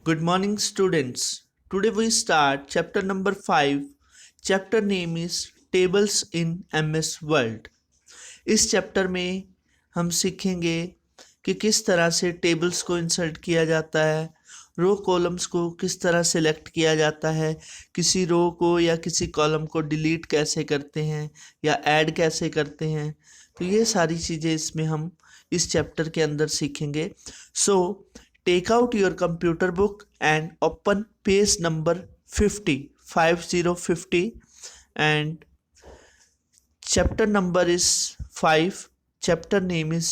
Good morning, students. Today we start chapter number 5. Chapter name is Tables in MS Word. इस chapter में हम सीखेंगे कि किस तरह से टेबल्स को इंसर्ट किया जाता है, रो कॉलम्स को किस तरह सेलेक्ट किया जाता है, किसी रो को या किसी कॉलम को डिलीट कैसे करते हैं या ऐड कैसे करते हैं। तो ये सारी चीज़ें इसमें हम इस चैप्टर के अंदर सीखेंगे। So take out your computer book and open page number 50 and chapter number is 5. Chapter name is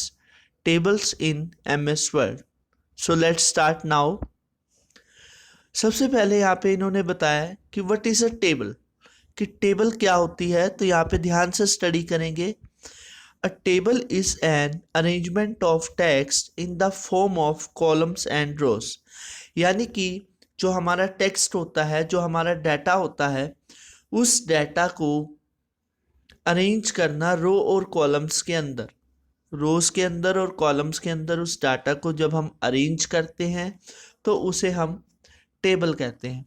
Tables in MS Word. So let's start now. सबसे पहले यहाँ पे इन्होंने बताया कि व्हाट इज़ अ टेबल, कि टेबल क्या होती है। तो यहाँ पे ध्यान से स्टडी करेंगे। A table is an arrangement of text in the form of columns and rows. यानी कि जो हमारा टेक्स्ट होता है, जो हमारा डाटा होता है, उस डाटा को अरेंज करना रो और कॉलम्स के अंदर, रोज के अंदर और कॉलम्स के अंदर उस डाटा को जब हम अरेंज करते हैं तो उसे हम टेबल कहते हैं।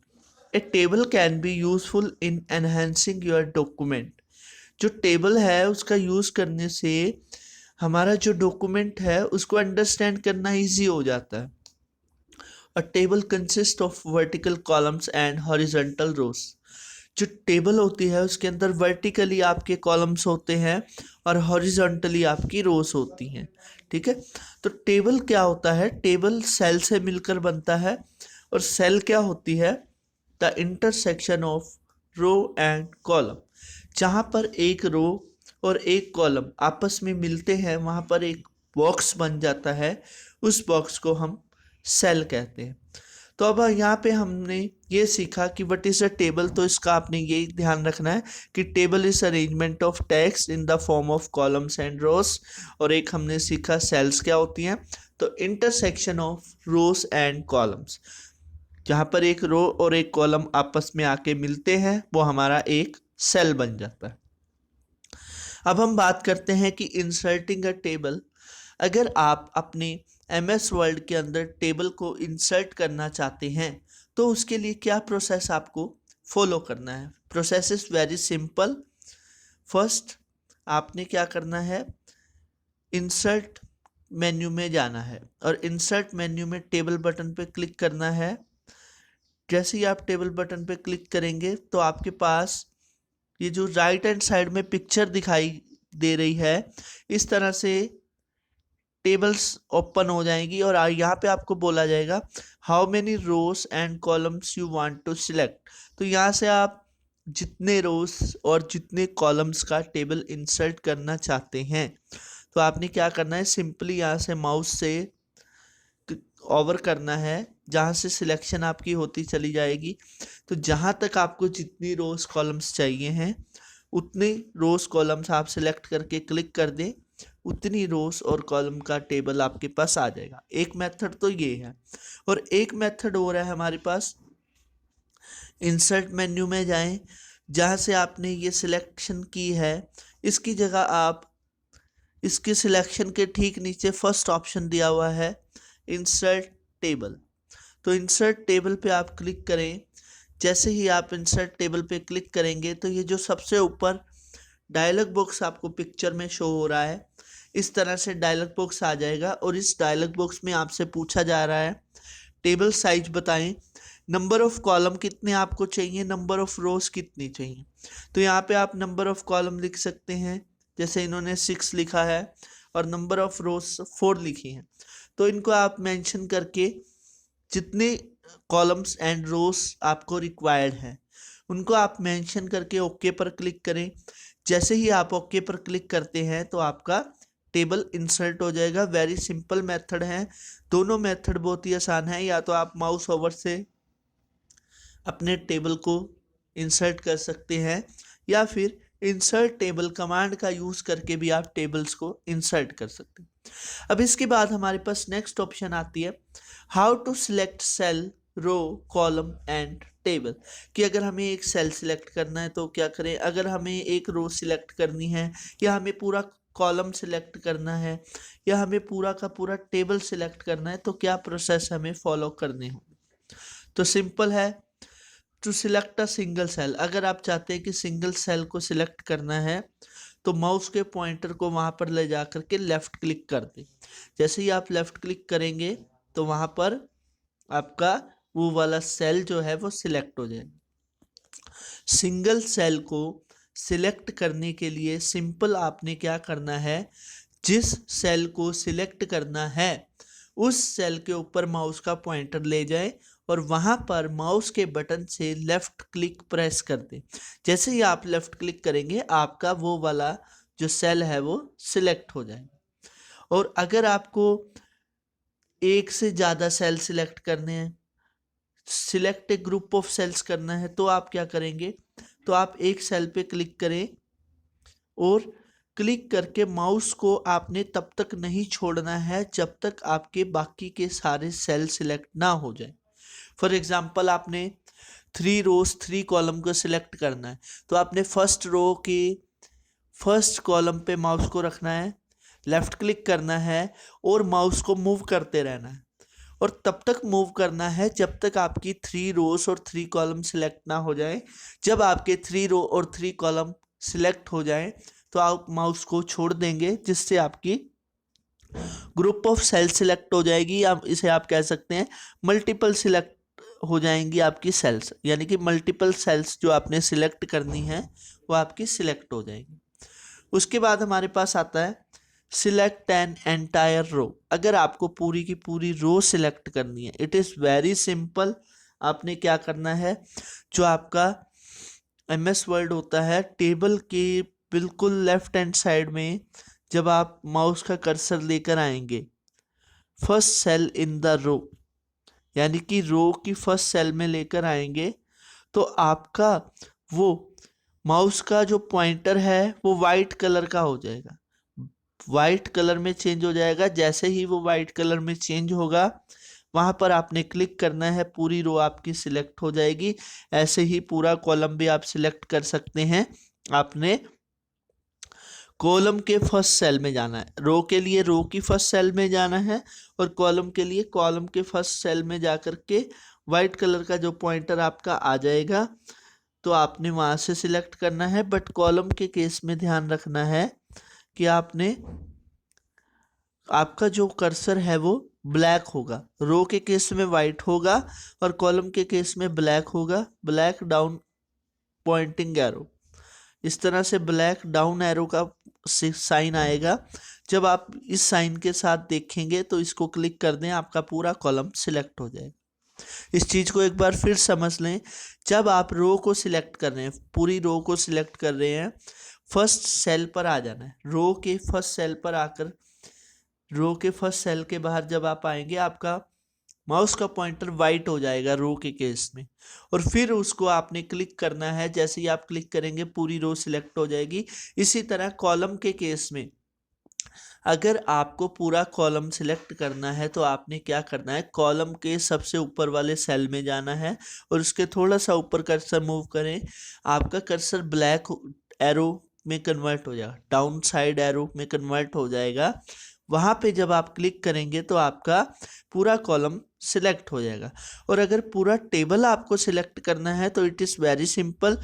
A table can be useful in enhancing your document. जो टेबल है उसका यूज़ करने से हमारा जो डॉक्यूमेंट है उसको अंडरस्टैंड करना इजी हो जाता है। A table consist of vertical columns and horizontal rows. जो टेबल होती है उसके अंदर वर्टिकली आपके कॉलम्स होते हैं और हॉरिजॉन्टली आपकी रोज होती हैं। ठीक है, तो टेबल क्या होता है? टेबल सेल से मिलकर बनता है और सेल क्या होती है? The intersection of row and column. जहाँ पर एक रो और एक कॉलम आपस में मिलते हैं वहाँ पर एक बॉक्स बन जाता है, उस बॉक्स को हम सेल कहते हैं। तो अब यहाँ पे हमने ये सीखा कि व्हाट इज़ अ टेबल। तो इसका आपने ये ध्यान रखना है कि table is arrangement of text in the form of columns and rows. और एक हमने सीखा सेल्स क्या होती हैं। तो intersection of rows and columns, जहाँ पर एक रो और एक कॉलम आपस में आके मिलते हैं वो हमारा एक सेल बन जाता है। अब हम बात करते हैं कि इंसर्टिंग अ टेबल। अगर आप अपने MS वर्ड के अंदर टेबल को इंसर्ट करना चाहते हैं तो उसके लिए क्या प्रोसेस आपको फॉलो करना है। Process is very simple. First आपने क्या करना है, इंसर्ट मेन्यू में जाना है और इंसर्ट मेन्यू में टेबल बटन पे क्लिक करना है। जैसे ही आप टेबल बटन पे क्लिक करेंगे तो आपके पास ये जो राइट हैंड साइड में पिक्चर दिखाई दे रही है, इस तरह से टेबल्स ओपन हो जाएंगी और यहाँ पे आपको बोला जाएगा how many rows and columns you want to select. तो यहाँ से आप जितने रोज और जितने कॉलम्स का टेबल इंसर्ट करना चाहते हैं तो आपने क्या करना है, सिंपली यहाँ से माउस से ओवर करना है, जहाँ से सिलेक्शन आपकी होती चली जाएगी। तो जहाँ तक आपको जितनी रोज कॉलम्स चाहिए हैं उतने रोज कॉलम्स आप सिलेक्ट करके क्लिक कर दें, उतनी रोज और कॉलम का टेबल आपके पास आ जाएगा। एक मेथड तो ये है और एक मेथड और है हमारे पास। इंसर्ट मेन्यू में जाएं, जहाँ से आपने ये सिलेक्शन की है इसकी जगह आप इसके सिलेक्शन के ठीक नीचे फर्स्ट ऑप्शन दिया हुआ है इंसर्ट टेबल। तो इंसर्ट टेबल पे आप क्लिक करें। जैसे ही आप इंसर्ट टेबल पे क्लिक करेंगे तो ये जो सबसे ऊपर डायलॉग बॉक्स आपको पिक्चर में शो हो रहा है, इस तरह से डायलॉग बॉक्स आ जाएगा और इस डायलॉग बॉक्स में आपसे पूछा जा रहा है टेबल साइज बताएं, नंबर ऑफ कॉलम कितने आपको चाहिए, नंबर ऑफ रोज कितनी चाहिए। तो यहाँ पे आप नंबर ऑफ कॉलम लिख सकते हैं, जैसे इन्होंने 6 लिखा है और नंबर ऑफ रोज 4 लिखी हैं। तो इनको आप मेंशन करके जितने कॉलम्स एंड रोज आपको रिक्वायर्ड हैं उनको आप मेंशन करके ओके पर क्लिक करें। जैसे ही आप ओके पर क्लिक करते हैं तो आपका टेबल इंसर्ट हो जाएगा। वेरी सिंपल मेथड है, दोनों मेथड बहुत ही आसान है। या तो आप माउस ओवर से अपने टेबल को इंसर्ट कर सकते हैं या फिर इंसर्ट टेबल कमांड का यूज़ करके भी आप टेबल्स को इंसर्ट कर सकते हैं। अब इसके बाद हमारे पास नेक्स्ट ऑप्शन आती है how to select cell, row, column and table. कि अगर हमें एक सेल सिलेक्ट करना है तो क्या करें, अगर हमें एक रो सिलेक्ट करनी है या हमें पूरा कॉलम सिलेक्ट करना है या हमें पूरा का पूरा टेबल सिलेक्ट करना है तो क्या प्रोसेस हमें फॉलो करने होंगे। तो सिंपल है, to select a single cell, अगर आप चाहते हैं कि सिंगल सेल को सिलेक्ट करना है तो माउस के पॉइंटर को वहाँ पर ले जा करके लेफ़्ट क्लिक कर दें। जैसे ही आप लेफ़्ट क्लिक करेंगे तो वहाँ पर आपका वो वाला सेल जो है वो सिलेक्ट हो जाएगा। सिंगल सेल को सिलेक्ट करने के लिए सिंपल आपने क्या करना है, जिस सेल को सिलेक्ट करना है उस सेल के ऊपर माउस का पॉइंटर ले जाए और वहाँ पर माउस के बटन से लेफ़्ट क्लिक प्रेस कर दें। जैसे ही आप लेफ़्ट क्लिक करेंगे आपका वो वाला जो सेल है वो सिलेक्ट हो जाएगा। और अगर आपको एक से ज़्यादा सेल सिलेक्ट करने हैं, select a group of cells करना है, तो आप क्या करेंगे, तो आप एक सेल पे क्लिक करें और क्लिक करके माउस को आपने तब तक नहीं छोड़ना है जब तक आपके बाकी के सारे सेल सिलेक्ट ना हो जाए। फॉर एग्जांपल आपने 3 रोज 3 कॉलम को सिलेक्ट करना है, तो आपने फर्स्ट रो के फर्स्ट कॉलम पे माउस को रखना है, लेफ़्ट क्लिक करना है और माउस को मूव करते रहना है और तब तक मूव करना है जब तक आपकी 3 रोज और 3 कॉलम सिलेक्ट ना हो जाए। जब आपके 3 रो और 3 कॉलम सिलेक्ट हो जाए तो आप माउस को छोड़ देंगे, जिससे आपकी ग्रुप ऑफ सेल सिलेक्ट हो जाएगी। आप इसे आप कह सकते हैं मल्टीपल सिलेक्ट हो जाएंगी आपकी सेल्स, यानी कि मल्टीपल सेल्स जो आपने सिलेक्ट करनी है वो आपकी सिलेक्ट हो जाएगी। उसके बाद हमारे पास आता है सिलेक्ट एन एंटायर रो। अगर आपको पूरी की पूरी रो सिलेक्ट करनी है, इट इज़ वेरी सिंपल। आपने क्या करना है, जो आपका MS वर्ड होता है, टेबल के बिल्कुल लेफ्ट हैंड साइड में जब आप माउस का कर्सर लेकर आएंगे first cell in the row, यानी कि रो की फर्स्ट सेल में लेकर आएंगे तो आपका वो माउस का जो पॉइंटर है वो वाइट कलर का हो जाएगा, वाइट कलर में चेंज हो जाएगा। जैसे ही वो वाइट कलर में चेंज होगा वहाँ पर आपने क्लिक करना है, पूरी रो आपकी सिलेक्ट हो जाएगी। ऐसे ही पूरा कॉलम भी आप सिलेक्ट कर सकते हैं। आपने कॉलम के फर्स्ट सेल में जाना है, रो के लिए रो की फर्स्ट सेल में जाना है और कॉलम के लिए कॉलम के फर्स्ट सेल में जा कर के वाइट कलर का जो पॉइंटर आपका आ जाएगा तो आपने वहाँ से सिलेक्ट करना है। बट कॉलम के केस में ध्यान रखना है कि आपने आपका जो कर्सर है वो ब्लैक होगा, रो के केस में वाइट होगा और कॉलम के केस में ब्लैक होगा, ब्लैक डाउन पॉइंटिंग एरो। इस तरह से ब्लैक डाउन एरो का साइन आएगा। जब आप इस साइन के साथ देखेंगे तो इसको क्लिक कर दें, आपका पूरा कॉलम सिलेक्ट हो जाएगा। इस चीज़ को एक बार फिर समझ लें, जब आप रो को सिलेक्ट कर रहे हैं, पूरी रो को सिलेक्ट कर रहे हैं, फर्स्ट सेल पर आ जाना है, रो के फर्स्ट सेल पर आकर रो के फर्स्ट सेल के बाहर जब आप आएंगे आपका माउस का पॉइंटर वाइट हो जाएगा रो के केस में और फिर उसको आपने क्लिक करना है। जैसे ही आप क्लिक करेंगे पूरी रो सिलेक्ट हो जाएगी। इसी तरह कॉलम के केस में अगर आपको पूरा कॉलम सिलेक्ट करना है तो आपने क्या करना है, कॉलम के सबसे ऊपर वाले सेल में जाना है और उसके थोड़ा सा ऊपर कर्सर मूव करें, आपका कर्सर ब्लैक एरो में कन्वर्ट हो जाएगा, डाउन साइड एरो में कन्वर्ट हो जाएगा। वहाँ पे जब आप क्लिक करेंगे तो आपका पूरा कॉलम सिलेक्ट हो जाएगा। और अगर पूरा टेबल आपको सिलेक्ट करना है तो इट इज़ वेरी सिंपल।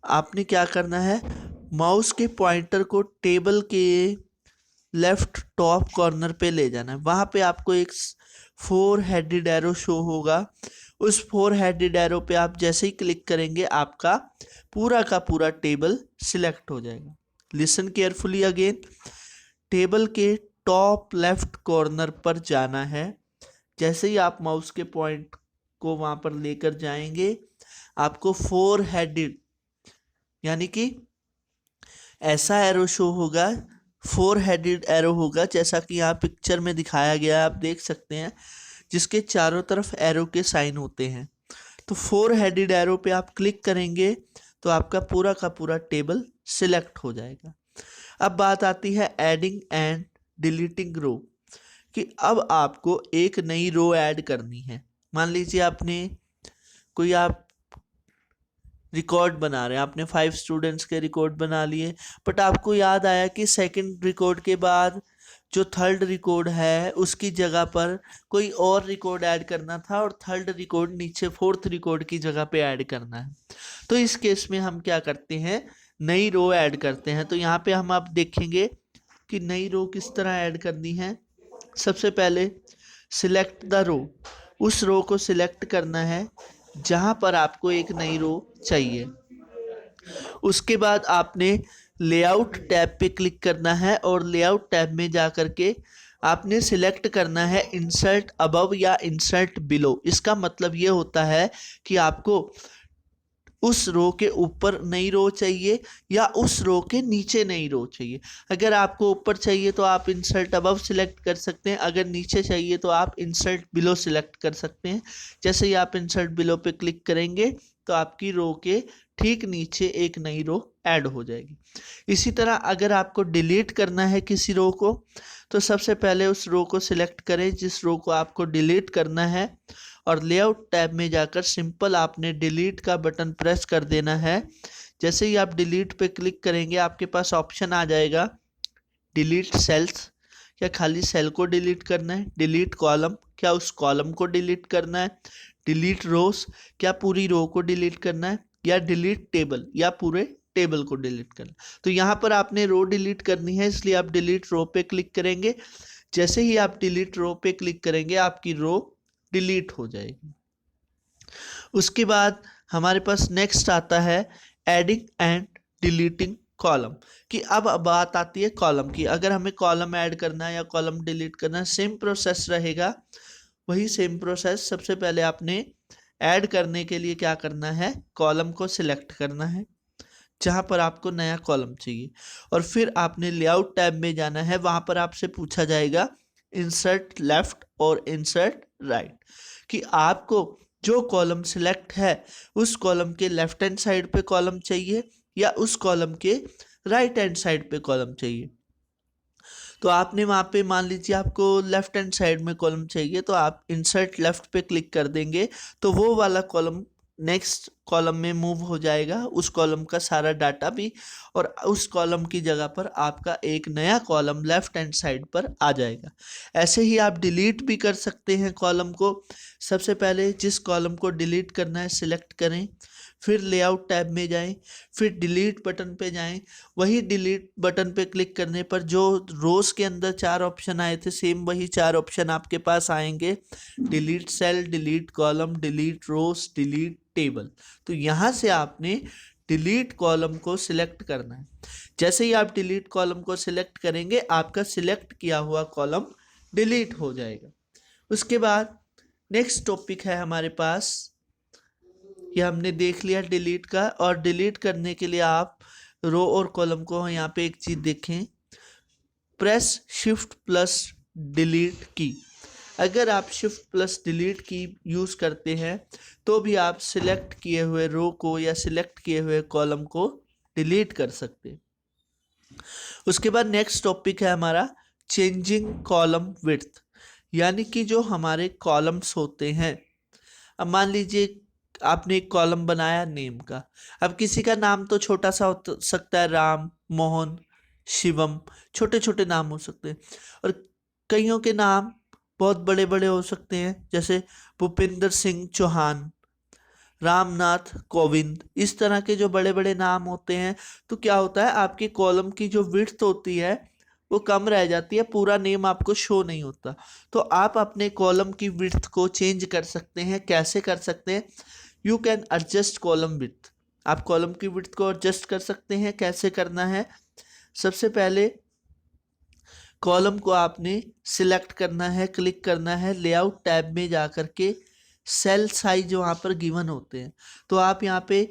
आपने क्या करना है, माउस के पॉइंटर को टेबल के लेफ्ट टॉप कॉर्नर पे ले जाना है। वहाँ पे आपको एक 4 हेडेड एरो शो होगा, उस 4 हेडेड एरो पे आप जैसे ही क्लिक करेंगे आपका पूरा का पूरा टेबल सिलेक्ट हो जाएगा। लिसन केयरफुली अगेन, टेबल के टॉप लेफ्ट कॉर्नर पर जाना है। जैसे ही आप माउस के पॉइंट को वहाँ पर लेकर जाएंगे आपको 4 हेडेड यानी कि ऐसा एरो शो होगा, 4 हेडेड एरो होगा जैसा कि यहाँ पिक्चर में दिखाया गया है, आप देख सकते हैं, जिसके चारों तरफ एरो के साइन होते हैं। तो 4 हेडेड एरो पे आप क्लिक करेंगे तो आपका पूरा का पूरा टेबल सिलेक्ट हो जाएगा। अब बात आती है एडिंग एंड डिलीटिंग रो, कि अब आपको एक नई रो ऐड करनी है। मान लीजिए आपने कोई आप रिकॉर्ड बना रहे हैं, आपने 5 स्टूडेंट्स के रिकॉर्ड बना लिए, बट आपको याद आया कि सेकंड रिकॉर्ड के बाद जो थर्ड रिकॉर्ड है उसकी जगह पर कोई और रिकॉर्ड ऐड करना था और थर्ड रिकॉर्ड नीचे फोर्थ रिकॉर्ड की जगह पे ऐड करना है। तो इस केस में हम क्या करते हैं, नई रो ऐड करते हैं। तो यहाँ पे हम आप देखेंगे कि नई रो किस तरह ऐड करनी है। सबसे पहले सिलेक्ट द रो, उस रो को सिलेक्ट करना है जहाँ पर आपको एक नई रो चाहिए। उसके बाद आपने लेआउट टैब पे क्लिक करना है और लेआउट टैब में जा कर के आपने सिलेक्ट करना है इंसर्ट अबव या इंसर्ट बिलो। इसका मतलब ये होता है कि आपको उस रो के ऊपर नई रो चाहिए या उस रो के नीचे नई रो चाहिए। अगर आपको ऊपर चाहिए तो आप इंसर्ट अबव सिलेक्ट कर सकते हैं, अगर नीचे चाहिए तो आप इंसर्ट बिलो सिलेक्ट कर सकते हैं। जैसे ही आप इंसर्ट बिलो पे क्लिक करेंगे तो आपकी रो के ठीक नीचे एक नई रो ऐड हो जाएगी। इसी तरह अगर आपको डिलीट करना है किसी रो को, तो सबसे पहले उस रो को सिलेक्ट करें जिस रो को आपको डिलीट करना है और लेआउट टैब में जाकर सिंपल आपने डिलीट का बटन प्रेस कर देना है। जैसे ही आप डिलीट पे क्लिक करेंगे आपके पास ऑप्शन आ जाएगा डिलीट सेल्स, क्या खाली सेल को डिलीट करना है, डिलीट कॉलम, क्या उस कॉलम को डिलीट करना है, डिलीट रोज, क्या पूरी रो को डिलीट करना है, या डिलीट टेबल, या पूरे टेबल को डिलीट करना। तो यहाँ पर आपने रो डिलीट करनी है इसलिए आप डिलीट रो पे क्लिक करेंगे। जैसे ही आप डिलीट रो पे क्लिक करेंगे आपकी रो डिलीट हो जाएगी। उसके बाद हमारे पास नेक्स्ट आता है एडिंग एंड डिलीटिंग कॉलम, कि अब बात आती है कॉलम की। अगर हमें कॉलम ऐड करना है या कॉलम डिलीट करना है, सेम प्रोसेस रहेगा, वही सेम प्रोसेस। सबसे पहले आपने ऐड करने के लिए क्या करना है, कॉलम को सिलेक्ट करना है जहाँ पर आपको नया कॉलम चाहिए और फिर आपने लेआउट टैब में जाना है। वहाँ पर आपसे पूछा जाएगा इंसर्ट लेफ्ट और इंसर्ट राइट, कि आपको जो कॉलम सिलेक्ट है उस कॉलम के लेफ्ट हैंड साइड पे कॉलम चाहिए या उस कॉलम के राइट हैंड साइड पे कॉलम चाहिए। तो आपने वहाँ पे मान लीजिए आपको लेफ्ट हैंड साइड में कॉलम चाहिए तो आप इंसर्ट लेफ्ट पे क्लिक कर देंगे तो वो वाला कॉलम नेक्स्ट कॉलम में मूव हो जाएगा, उस कॉलम का सारा डाटा भी, और उस कॉलम की जगह पर आपका एक नया कॉलम लेफ्ट हैंड साइड पर आ जाएगा। ऐसे ही आप डिलीट भी कर सकते हैं कॉलम को। सबसे पहले जिस कॉलम को डिलीट करना है सिलेक्ट करें, फिर लेआउट टैब में जाएं, फिर डिलीट बटन पे जाएं। वही डिलीट बटन पे क्लिक करने पर जो रोज के अंदर 4 ऑप्शन आए थे सेम वही 4 ऑप्शन आपके पास आएंगे, delete cell, delete column, delete rows, delete table. तो यहाँ से आपने डिलीट कॉलम को सिलेक्ट करना है। जैसे ही आप डिलीट कॉलम को सिलेक्ट करेंगे आपका सिलेक्ट किया हुआ कॉलम डिलीट हो जाएगा। उसके बाद नेक्स्ट टॉपिक है हमारे पास, ये हमने देख लिया डिलीट का। और डिलीट करने के लिए आप रो और कॉलम को यहाँ पे एक चीज देखें, प्रेस शिफ्ट प्लस डिलीट की। अगर आप शिफ्ट प्लस डिलीट की यूज करते हैं तो भी आप सिलेक्ट किए हुए रो को या सिलेक्ट किए हुए कॉलम को डिलीट कर सकते हैं। उसके बाद नेक्स्ट टॉपिक है हमारा चेंजिंग कॉलम विड्थ, यानी कि जो हमारे कॉलम्स होते हैं। अब मान लीजिए आपने एक कॉलम बनाया नेम का, अब किसी का नाम तो छोटा सा हो सकता है, राम, मोहन, शिवम, छोटे छोटे नाम हो सकते हैं, और कईयों के नाम बहुत बड़े बड़े हो सकते हैं, जैसे भूपेंद्र सिंह चौहान, रामनाथ कोविंद, इस तरह के जो बड़े बड़े नाम होते हैं। तो क्या होता है आपके कॉलम की जो विड्थ होती है वो कम रह जाती है, पूरा नेम आपको शो नहीं होता। तो आप अपने कॉलम की विड्थ को चेंज कर सकते हैं। कैसे कर सकते हैं, you can adjust column width, आप कॉलम की विड्थ को एडजस्ट कर सकते हैं। कैसे करना है, सबसे पहले कॉलम को आपने सिलेक्ट करना है, क्लिक करना है, लेआउट टैब में जा कर के सेल साइज वहाँ पर गिवन होते हैं, तो आप यहाँ पे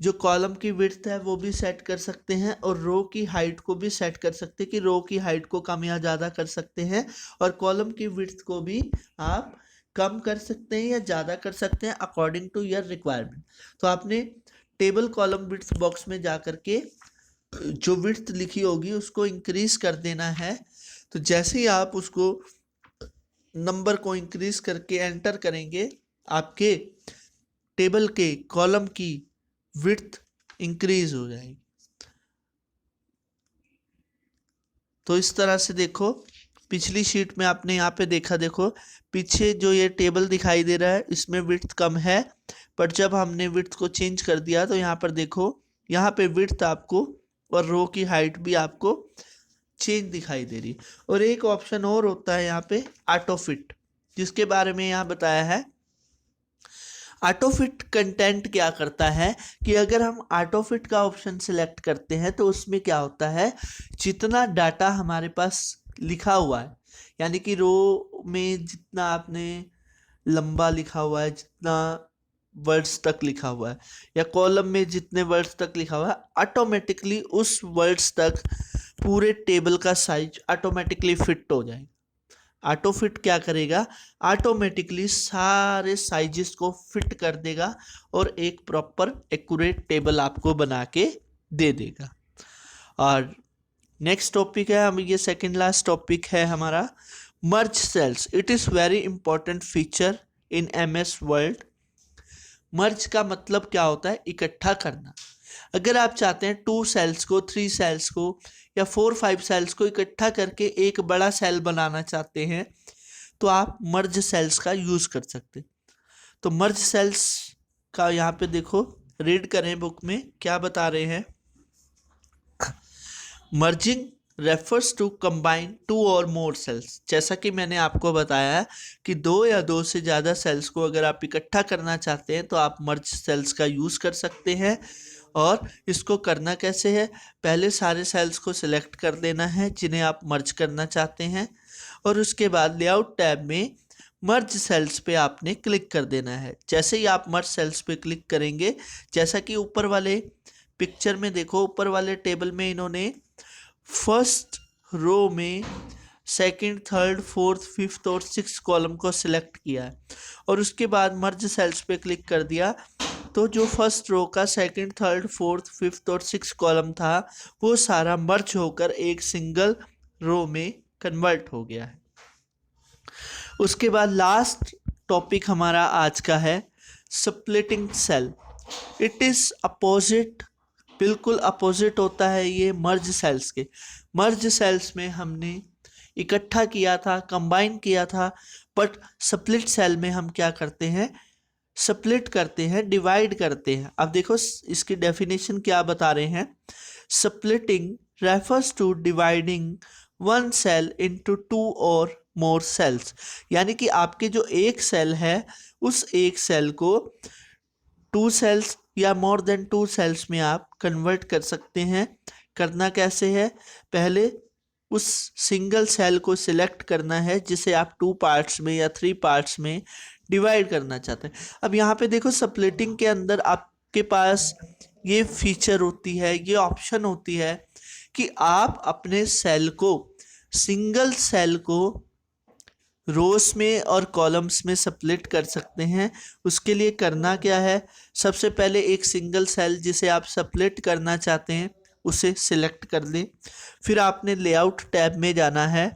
जो कॉलम की विड्थ है वो भी सेट कर सकते हैं और रो की हाइट को भी सेट कर सकते हैं कि रो की हाइट को कम या ज़्यादा कर सकते हैं, और कॉलम की विड्थ को भी आप कम कर सकते हैं या ज़्यादा कर सकते हैं अकॉर्डिंग टू योर रिक्वायरमेंट। तो आपने टेबल कॉलम विड्थ बॉक्स में जा कर के जो विड्थ लिखी होगी उसको इंक्रीज कर देना है। तो जैसे ही आप उसको नंबर को इंक्रीज करके एंटर करेंगे आपके टेबल के कॉलम की विड्थ इंक्रीज हो जाएगी। तो इस तरह से देखो, पिछली शीट में आपने यहाँ पे देखा, देखो पीछे जो ये टेबल दिखाई दे रहा है इसमें विड्थ कम है, बट जब हमने विड्थ को चेंज कर दिया तो यहाँ पर देखो, यहाँ पे विड्थ आपको और रो की हाइट भी आपको चेंज दिखाई दे रही। और एक ऑप्शन और होता है यहाँ पे ऑटो फिट, जिसके बारे में यहाँ बताया है। ऑटो फिट कंटेंट क्या करता है कि अगर हम ऑटो फिट का ऑप्शन सिलेक्ट करते हैं तो उसमें क्या होता है, जितना डाटा हमारे पास लिखा हुआ है, यानी कि रो में जितना आपने लंबा लिखा हुआ है, जितना वर्ड्स तक लिखा हुआ है, या कॉलम में जितने वर्ड्स तक लिखा हुआ है, ऑटोमेटिकली उस वर्ड्स तक पूरे टेबल का साइज ऑटोमेटिकली फिट हो जाएगा। ऑटो फिट क्या करेगा, ऑटोमेटिकली सारे साइजेस को फिट कर देगा और एक प्रॉपर एक्यूरेट टेबल आपको बना के दे देगा। और नेक्स्ट टॉपिक है, हम ये सेकंड लास्ट टॉपिक है हमारा, merge cells. It is very important feature in MS Word. Merge का मतलब क्या होता है, इकट्ठा करना। अगर आप चाहते हैं 2 सेल्स को, 3 सेल्स को या 4-5 सेल्स को इकट्ठा करके एक बड़ा सेल बनाना चाहते हैं तो आप मर्ज सेल्स का यूज़ कर सकते हैं। तो मर्ज सेल्स का यहाँ पे देखो, रीड करें बुक में क्या बता रहे हैं। मर्जिंग रेफर्स टू कंबाइन 2 और मोर सेल्स। जैसा कि मैंने आपको बताया है कि 2 या 2 से ज़्यादा सेल्स को अगर आप इकट्ठा करना चाहते हैं तो आप मर्ज सेल्स का यूज़ कर सकते हैं। और इसको करना कैसे है, पहले सारे सेल्स को सिलेक्ट कर देना है जिन्हें आप मर्ज करना चाहते हैं, और उसके बाद लेआउट टैब में मर्ज सेल्स पे आपने क्लिक कर देना है। जैसे ही आप मर्ज सेल्स पे क्लिक करेंगे, जैसा कि ऊपर वाले पिक्चर में देखो, ऊपर वाले टेबल में इन्होंने फर्स्ट रो में सेकंड, थर्ड, फोर्थ, फिफ्थ और 6th कॉलम को सिलेक्ट किया है और उसके बाद मर्ज सेल्स पे क्लिक कर दिया, तो जो फर्स्ट रो का सेकंड, थर्ड, फोर्थ, फिफ्थ और 6th कॉलम था वो सारा मर्ज होकर एक सिंगल रो में कन्वर्ट हो गया है। उसके बाद लास्ट टॉपिक हमारा आज का है splitting cell. It is opposite, बिल्कुल अपोजिट होता है ये मर्ज सेल्स के। मर्ज सेल्स में हमने इकट्ठा किया था, कंबाइन किया था, बट स्प्लिट सेल में हम क्या करते हैं, स्प्लिट करते हैं, डिवाइड करते हैं। अब देखो इसकी डेफिनेशन क्या बता रहे हैं। Splitting refers to dividing one cell into 2 और मोर सेल्स, यानी कि आपके जो एक सेल है उस एक सेल को 2 सेल्स या मोर देन 2 सेल्स में आप कन्वर्ट कर सकते हैं। करना कैसे है, पहले उस सिंगल सेल को सिलेक्ट करना है जिसे आप 2 पार्ट्स में या 3 पार्ट्स में डिवाइड करना चाहते हैं। अब यहाँ पे देखो, स्प्लिटिंग के अंदर आपके पास ये फीचर होती है, ये ऑप्शन होती है कि आप अपने सेल को, सिंगल सेल को रोज में और कॉलम्स में स्प्लिट कर सकते हैं। उसके लिए करना क्या है, सबसे पहले एक सिंगल सेल जिसे आप स्प्लिट करना चाहते हैं उसे सिलेक्ट कर लें, फिर आपने लेआउट टैब में जाना है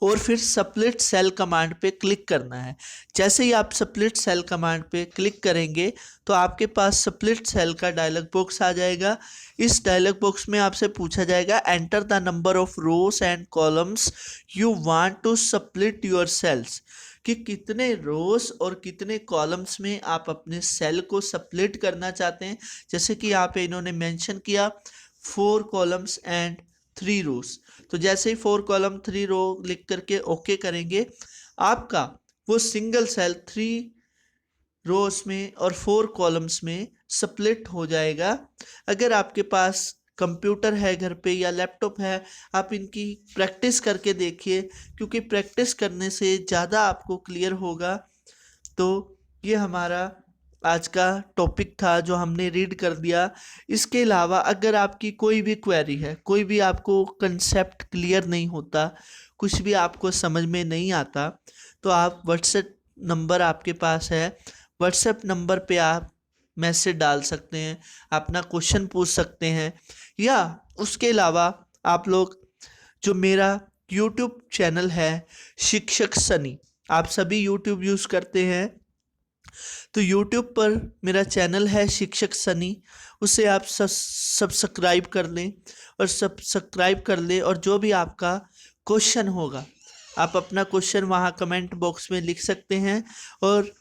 और फिर स्प्लिट सेल कमांड पे क्लिक करना है। जैसे ही आप स्प्लिट सेल कमांड पे क्लिक करेंगे तो आपके पास स्प्लिट सेल का डायलॉग बॉक्स आ जाएगा। इस डायलॉग बॉक्स में आपसे पूछा जाएगा enter the number of rows and columns you want to split your cells, कि कितने रोज और कितने कॉलम्स में आप अपने सेल को स्प्लिट करना चाहते हैं। जैसे कि यहाँ पे इन्होंने मेंशन किया 4 कॉलम्स एंड 3 रोज, तो जैसे ही 4 कॉलम 3 रो लिख करके ओके करेंगे, आपका वो सिंगल सेल 3 रोज में और 4 कॉलम्स में स्प्लिट हो जाएगा। अगर आपके पास कंप्यूटर है घर पे या लैपटॉप है, आप इनकी प्रैक्टिस करके देखिए, क्योंकि प्रैक्टिस करने से ज़्यादा आपको क्लियर होगा। तो ये हमारा आज का टॉपिक था जो हमने रीड कर दिया। इसके अलावा अगर आपकी कोई भी क्वेरी है, कोई भी आपको कंसेप्ट क्लियर नहीं होता, कुछ भी आपको समझ में नहीं आता, तो आप व्हाट्सएप नंबर आपके पास है, व्हाट्सएप नंबर पे आप मैसेज डाल सकते हैं, अपना क्वेश्चन पूछ सकते हैं। या उसके अलावा आप लोग जो मेरा यूट्यूब चैनल है शिक्षक सनी, आप सभी यूट्यूब यूज़ करते हैं, तो यूट्यूब पर मेरा चैनल है शिक्षक सनी, उसे आप सब्सक्राइब कर लें और जो भी आपका क्वेश्चन होगा आप अपना क्वेश्चन वहाँ कमेंट बॉक्स में लिख सकते हैं और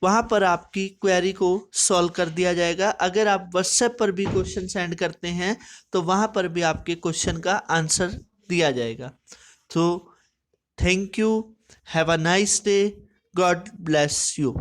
वहाँ पर आपकी क्वेरी को सॉल्व कर दिया जाएगा। अगर आप व्हाट्सएप पर भी क्वेश्चन सेंड करते हैं तो वहाँ पर भी आपके क्वेश्चन का आंसर दिया जाएगा। तो thank you, have a nice day, God bless you.